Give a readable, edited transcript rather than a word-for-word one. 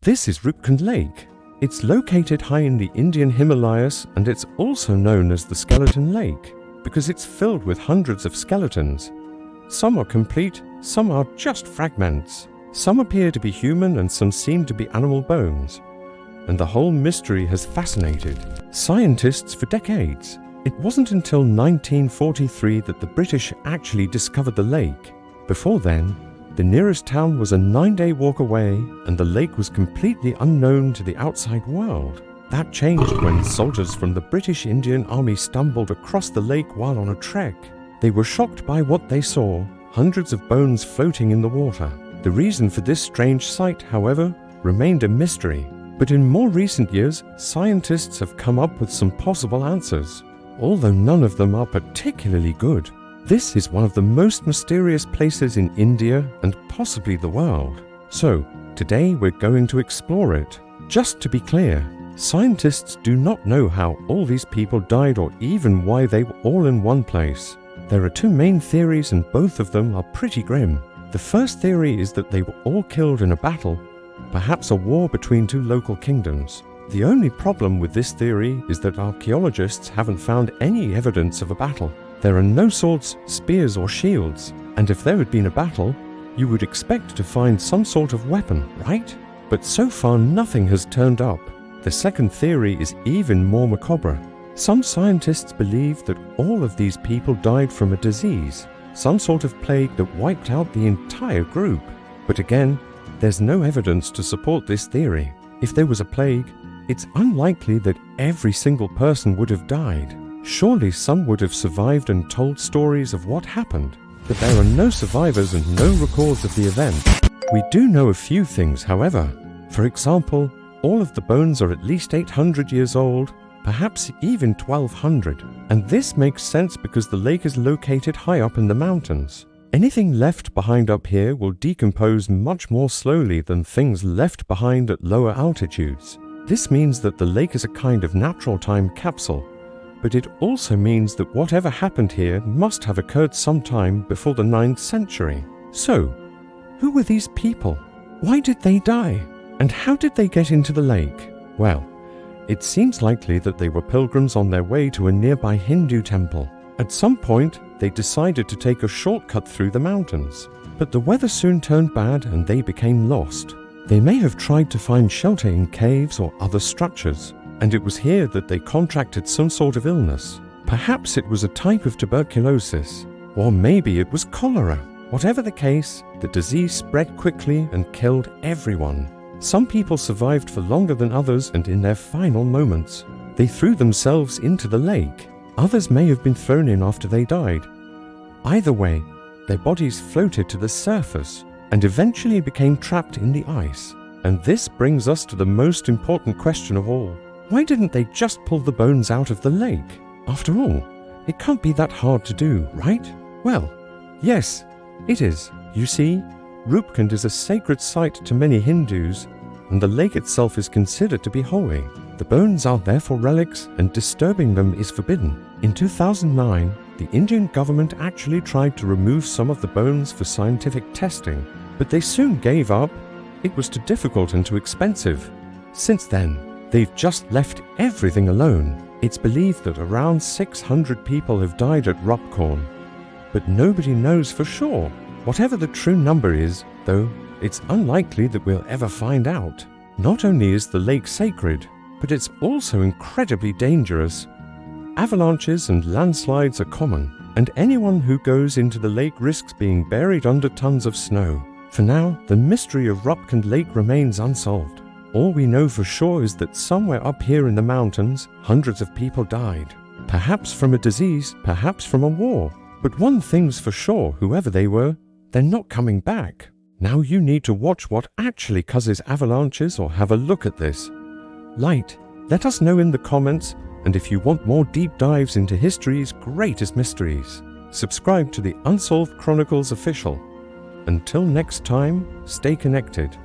This is Roopkund Lake. It's located high in the Indian Himalayas, and it's also known as the Skeleton Lake because it's filled with hundreds of skeletons. Some are complete, some are just fragments. Some appear to be human and some seem to be animal bones. And the whole mystery has fascinated scientists for decades. It wasn't until 1943 that the British actually discovered the lake. Before then, the nearest town was a 9-day walk away, and the lake was completely unknown to the outside world. That changed when soldiers from the British Indian Army stumbled across the lake while on a trek. They were shocked by what they saw, hundreds of bones floating in the water. The reason for this strange sight, however, remained a mystery. But in more recent years, scientists have come up with some possible answers, although none of them are particularly good. This is one of the most mysterious places in India and possibly the world. So, today we're going to explore it. Just to be clear, scientists do not know how all these people died or even why they were all in one place. There are two main theories, and both of them are pretty grim. The first theory is that they were all killed in a battle, perhaps a war between two local kingdoms. The only problem with this theory is that archaeologists haven't found any evidence of a battle. There are no swords, spears or shields, and if there had been a battle, you would expect to find some sort of weapon, right? But so far nothing has turned up. The second theory is even more macabre. Some scientists believe that all of these people died from a disease, some sort of plague that wiped out the entire group. But again, there's no evidence to support this theory. If there was a plague, it's unlikely that every single person would have died. Surely some would have survived and told stories of what happened. But there are no survivors and no records of the event. We do know a few things, however. For example, all of the bones are at least 800 years old, perhaps even 1200. And this makes sense because the lake is located high up in the mountains. Anything left behind up here will decompose much more slowly than things left behind at lower altitudes. This means that the lake is a kind of natural time capsule, but it also means that whatever happened here must have occurred sometime before the 9th century. So, who were these people? Why did they die? And how did they get into the lake? Well, it seems likely that they were pilgrims on their way to a nearby Hindu temple. At some point, they decided to take a shortcut through the mountains, but the weather soon turned bad and they became lost. They may have tried to find shelter in caves or other structures, and it was here that they contracted some sort of illness. Perhaps it was a type of tuberculosis, or maybe it was cholera. Whatever the case, the disease spread quickly and killed everyone. Some people survived for longer than others, and in their final moments, they threw themselves into the lake. Others may have been thrown in after they died. Either way, their bodies floated to the surface and eventually became trapped in the ice. And this brings us to the most important question of all. Why didn't they just pull the bones out of the lake? After all, it can't be that hard to do, right? Well, yes, it is. You see, Roopkund is a sacred site to many Hindus, and the lake itself is considered to be holy. The bones are therefore relics, and disturbing them is forbidden. In 2009, the Indian government actually tried to remove some of the bones for scientific testing, but they soon gave up. It was too difficult and too expensive. Since then, they've just left everything alone. It's believed that around 600 people have died at Roopkund, but nobody knows for sure. Whatever the true number is, though, it's unlikely that we'll ever find out. Not only is the lake sacred, but it's also incredibly dangerous. Avalanches and landslides are common, and anyone who goes into the lake risks being buried under tons of snow. For now, the mystery of Roopkund Lake remains unsolved. All we know for sure is that somewhere up here in the mountains, hundreds of people died. Perhaps from a disease, perhaps from a war. But one thing's for sure, whoever they were, they're not coming back. Now you need to watch what actually causes avalanches or have a look at this. Let us know in the comments, and if you want more deep dives into history's greatest mysteries, subscribe to the Unsolved Chronicles official. Until next time, stay connected.